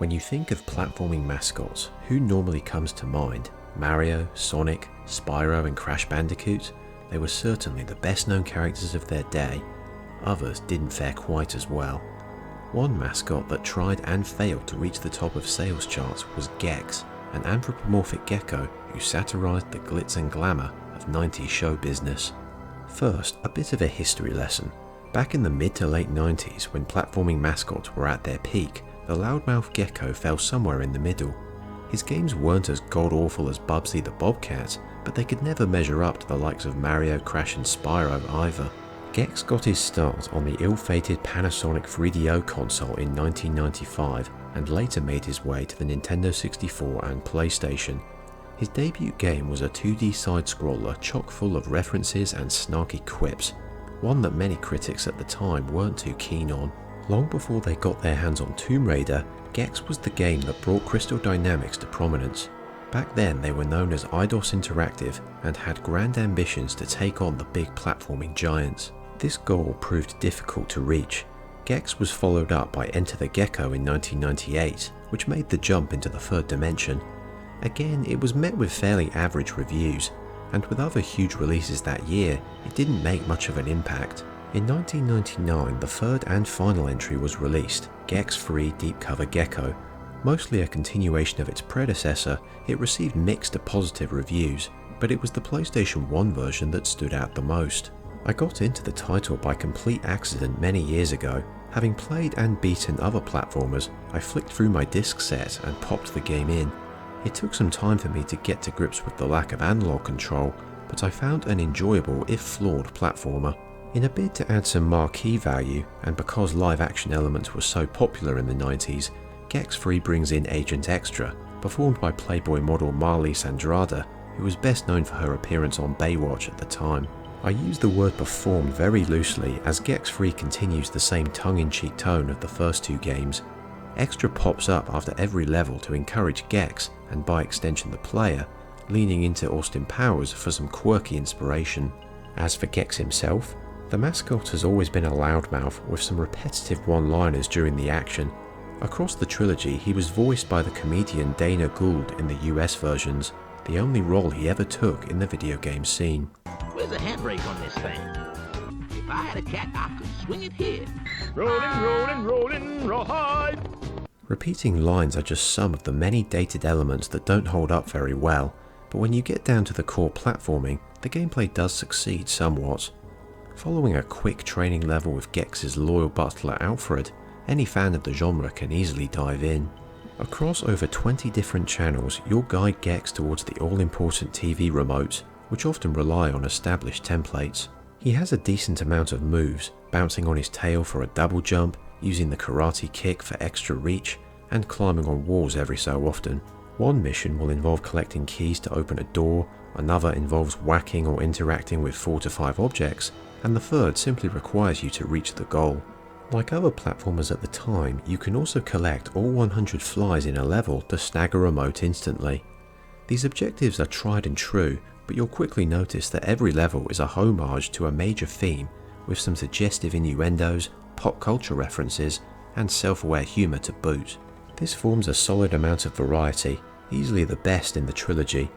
When you think of platforming mascots, who normally comes to mind? Mario, Sonic, Spyro and Crash Bandicoot? They were certainly the best known characters of their day. Others didn't fare quite as well. One mascot that tried and failed to reach the top of sales charts was Gex, an anthropomorphic gecko who satirized the glitz and glamour of 90s show business. First, a bit of a history lesson. Back in the mid to late 90s, when platforming mascots were at their peak, the loudmouth Gecko fell somewhere in the middle. His games weren't as god-awful as Bubsy the Bobcat, but they could never measure up to the likes of Mario, Crash and Spyro either. Gex got his start on the ill-fated Panasonic 3DO console in 1995 and later made his way to the Nintendo 64 and PlayStation. His debut game was a 2D side-scroller chock full of references and snarky quips, one that many critics at the time weren't too keen on. Long before they got their hands on Tomb Raider, Gex was the game that brought Crystal Dynamics to prominence. Back then they were known as Eidos Interactive and had grand ambitions to take on the big platforming giants. This goal proved difficult to reach. Gex was followed up by Enter the Gecko in 1998, which made the jump into the third dimension. Again, it was met with fairly average reviews, and with other huge releases that year, it didn't make much of an impact. In 1999, the third and final entry was released, Gex Free Deep Cover Gecko. Mostly a continuation of its predecessor, it received mixed to positive reviews, but it was the PlayStation 1 version that stood out the most. I got into the title by complete accident many years ago. Having played and beaten other platformers, I flicked through my disc set and popped the game in. It took some time for me to get to grips with the lack of analog control, but I found an enjoyable if flawed platformer. In a bid to add some marquee value, and because live action elements were so popular in the 90s, Gex Free brings in Agent Extra, performed by Playboy model Marlise Andrade, who was best known for her appearance on Baywatch at the time. I use the word performed very loosely as Gex Free continues the same tongue-in-cheek tone of the first two games. Extra pops up after every level to encourage Gex, and by extension the player, leaning into Austin Powers for some quirky inspiration. As for Gex himself, the mascot has always been a loudmouth with some repetitive one-liners during the action. Across the trilogy, he was voiced by the comedian Dana Gould in the US versions, the only role he ever took in the video game scene. Where's the handbrake on this thing? If I had a cat, I could swing it here. Rolling, rawhide. Repeating lines are just some of the many dated elements that don't hold up very well, but when you get down to the core platforming, the gameplay does succeed somewhat. Following a quick training level with Gex's loyal butler Alfred, any fan of the genre can easily dive in. Across over 20 different channels, you'll guide Gex towards the all-important TV remotes, which often rely on established templates. He has a decent amount of moves, bouncing on his tail for a double jump, using the karate kick for extra reach, and climbing on walls every so often. One mission will involve collecting keys to open a door, another involves whacking or interacting with 4 to 5 objects, and the third simply requires you to reach the goal. Like other platformers at the time, you can also collect all 100 flies in a level to snag a remote instantly. These objectives are tried and true, but you'll quickly notice that every level is a homage to a major theme, with some suggestive innuendos, pop culture references, and self-aware humour to boot. This forms a solid amount of variety, easily the best in the trilogy.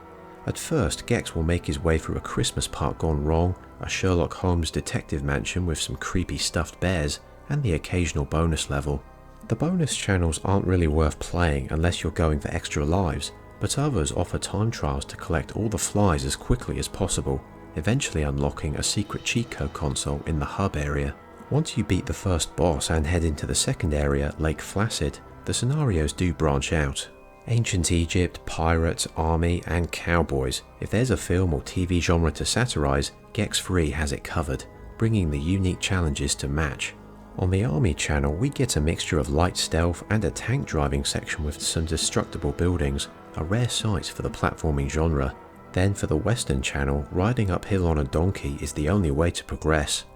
At first, Gex will make his way through a Christmas park gone wrong, a Sherlock Holmes detective mansion with some creepy stuffed bears, and the occasional bonus level. The bonus channels aren't really worth playing unless you're going for extra lives, but others offer time trials to collect all the flies as quickly as possible, eventually unlocking a secret cheat code console in the hub area. Once you beat the first boss and head into the second area, Lake Flaccid, the scenarios do branch out. Ancient Egypt, pirates, army, and cowboys. If there's a film or TV genre to satirize, Gex Free has it covered, bringing the unique challenges to match. On the army channel, we get a mixture of light stealth and a tank driving section with some destructible buildings, a rare sight for the platforming genre. Then for the western channel, riding uphill on a donkey is the only way to progress.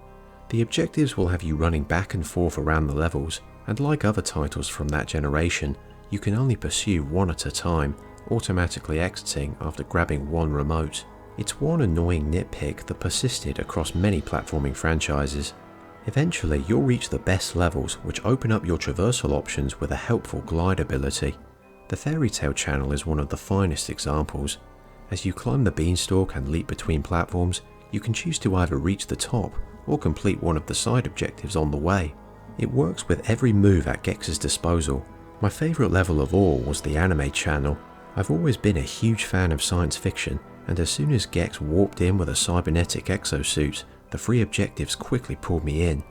The objectives will have you running back and forth around the levels, and like other titles from that generation, you can only pursue one at a time, automatically exiting after grabbing one remote. It's one annoying nitpick that persisted across many platforming franchises. Eventually you'll reach the best levels, which open up your traversal options with a helpful glide ability. The Fairy Tale channel is one of the finest examples. As you climb the beanstalk and leap between platforms, you can choose to either reach the top or complete one of the side objectives on the way. It works with every move at Gex's disposal. My favourite level of all was the anime channel. I've always been a huge fan of science fiction, and as soon as Gex warped in with a cybernetic exosuit, the free objectives quickly pulled me in.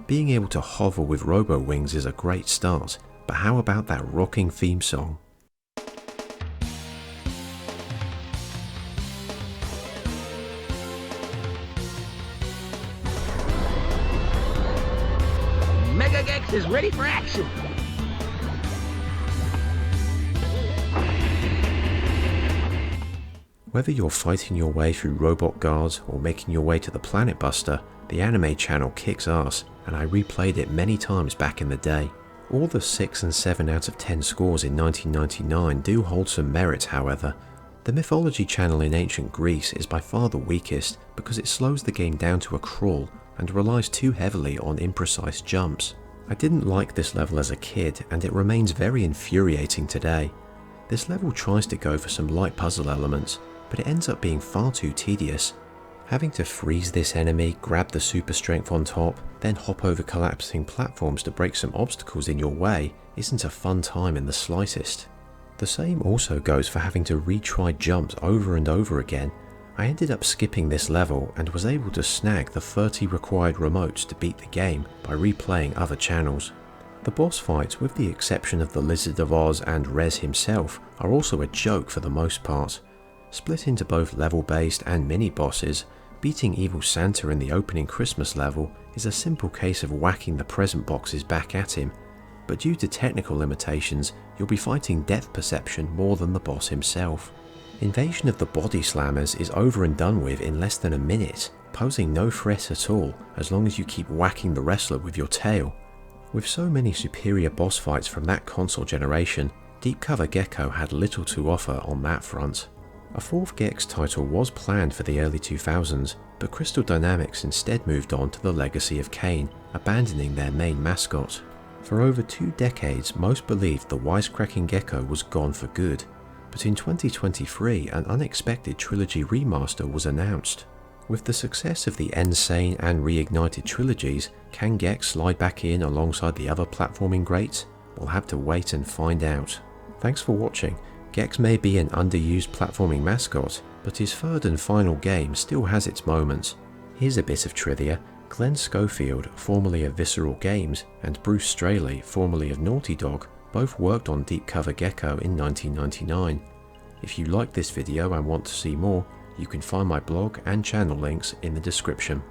Being able to hover with robo wings is a great start, but how about that rocking theme song? Mega Gex is ready for action. Whether you're fighting your way through robot guards or making your way to the Planet Buster, the anime channel kicks ass, and I replayed it many times back in the day. All the 6 and 7 out of 10 scores in 1999 do hold some merit, however. The Mythology channel in ancient Greece is by far the weakest because it slows the game down to a crawl and relies too heavily on imprecise jumps. I didn't like this level as a kid, and it remains very infuriating today. This level tries to go for some light puzzle elements, but it ends up being far too tedious. Having to freeze this enemy, grab the super strength on top, then hop over collapsing platforms to break some obstacles in your way isn't a fun time in the slightest. The same also goes for having to retry jumps over and over again. I ended up skipping this level and was able to snag the 30 required remotes to beat the game by replaying other channels. The boss fights, with the exception of the Lizard of Oz and Rez himself, are also a joke for the most part. Split into both level-based and mini-bosses, beating Evil Santa in the opening Christmas level is a simple case of whacking the present boxes back at him, but due to technical limitations, you'll be fighting depth perception more than the boss himself. Invasion of the Body Slammers is over and done with in less than a minute, posing no threat at all as long as you keep whacking the wrestler with your tail. With so many superior boss fights from that console generation, Deep Cover Gecko had little to offer on that front. A fourth Gex title was planned for the early 2000s, but Crystal Dynamics instead moved on to the legacy of Kane, abandoning their main mascot. For over 2 decades, most believed the wisecracking Gecko was gone for good, but in 2023 an unexpected trilogy remaster was announced. With the success of the Insane and Reignited trilogies, can Gex slide back in alongside the other platforming greats? We'll have to wait and find out. Thanks for watching. Gex may be an underused platforming mascot, but his third and final game still has its moments. Here's a bit of trivia. Glenn Schofield, formerly of Visceral Games, and Bruce Straley, formerly of Naughty Dog, both worked on Deep Cover Gecko in 1999. If you liked this video and want to see more, you can find my blog and channel links in the description.